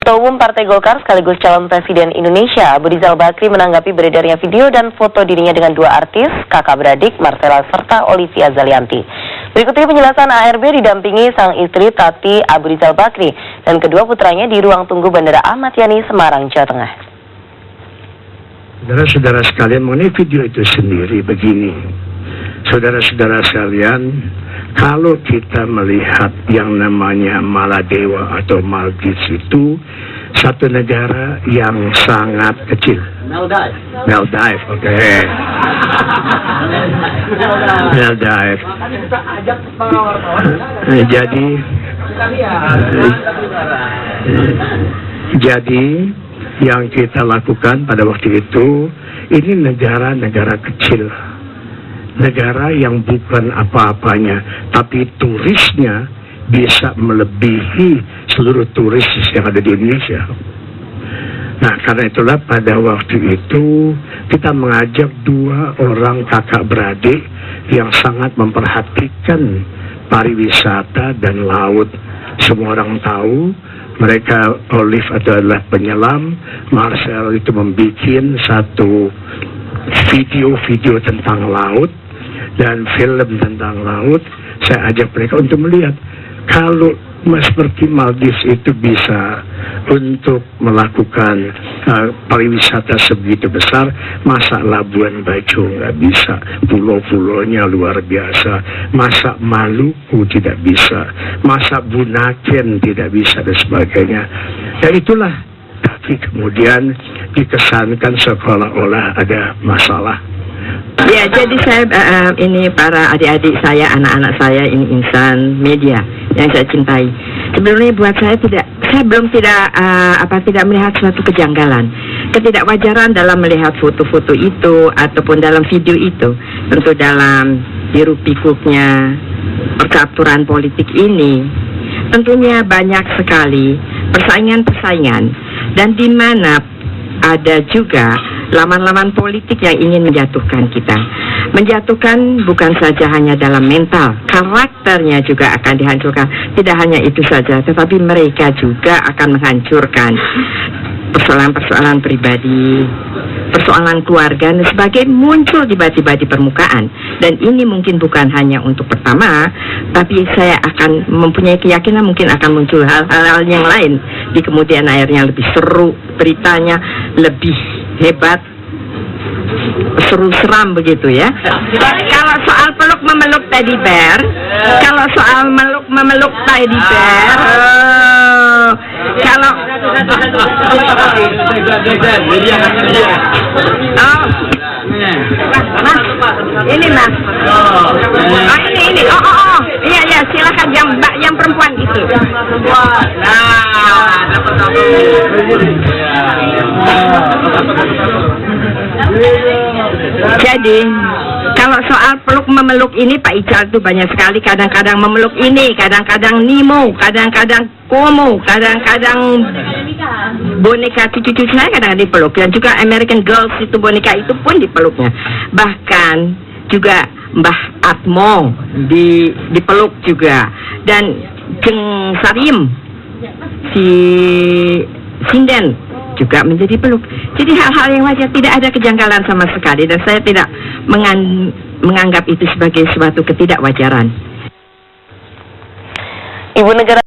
Ketua Umum Partai Golkar sekaligus calon Presiden Indonesia, Abu Rizal Bakri menanggapi beredarnya video dan foto dirinya dengan dua artis, kakak beradik Marcella serta Olivia Zalianty. Berikutnya penjelasan ARB didampingi sang istri Tati Abu Rizal Bakri dan kedua putranya di ruang tunggu Bandara Ahmad Yani, Semarang, Jawa Tengah. Saudara-saudara sekalian, mengenai video itu sendiri begini. Saudara-saudara sekalian, kalau kita melihat yang namanya Maladewa atau Maldives itu satu negara yang sangat kecil. Maldives, oke. Maldives. Jadi yang kita lakukan pada waktu itu, ini negara kecil. Negara yang bukan apa-apanya, tapi turisnya bisa melebihi seluruh turis yang ada di Indonesia. Nah, karena itulah pada waktu itu kita mengajak dua orang kakak beradik yang sangat memperhatikan pariwisata dan laut. Semua orang tahu mereka, Olive adalah penyelam, Marcel itu membuat satu video tentang laut dan film tentang laut. Saya ajak mereka untuk melihat kalau seperti Maldives itu bisa untuk melakukan pariwisata sebegitu besar, masa Labuan Bajo nggak bisa, pulau-pulaunya luar biasa, masa Maluku tidak bisa, masa Bunaken tidak bisa dan sebagainya. Dan itulah, tapi kemudian dikesankan seolah-olah ada masalah. Ya, jadi saya ini para adik-adik saya, anak-anak saya ini insan media yang saya cintai. Sebenarnya buat saya tidak melihat suatu kejanggalan, ketidakwajaran dalam melihat foto-foto itu ataupun dalam video itu. Tentu dalam hiruk-pikuknya percaturan politik ini, tentunya banyak sekali persaingan-persaingan dan di mana ada juga lawan-lawan politik yang ingin menjatuhkan kita. Menjatuhkan bukan saja hanya dalam mental, karakternya juga akan dihancurkan. Tidak hanya itu saja, tetapi mereka juga akan menghancurkan persoalan-persoalan pribadi, persoalan keluarga dan sebagainya muncul tiba-tiba di permukaan. Dan ini mungkin bukan hanya untuk pertama, tapi saya akan mempunyai keyakinan mungkin akan muncul hal-hal yang lain di kemudian akhirnya lebih seru, beritanya lebih hebat, seru seram begitu ya. Kalau soal peluk memeluk teddy bear, kalau soal memeluk teddy bear, kalau ini mas, ini iya silakan yang perempuan itu. Jadi kalau soal peluk memeluk ini Pak Ical itu banyak sekali, kadang-kadang memeluk ini, kadang-kadang Nemo, kadang-kadang Komo, kadang-kadang boneka cucu-cucu saya kadang-kadang dipeluk, dan juga American Girls itu boneka itu pun dipeluknya. Bahkan juga Mbah Atmo dipeluk juga, dan Jeng Sarim si Sinden juga menjadi peluk. Jadi hal-hal yang wajar, tidak ada kejanggalan sama sekali, dan saya tidak menganggap itu sebagai suatu ketidakwajaran. Ibu negara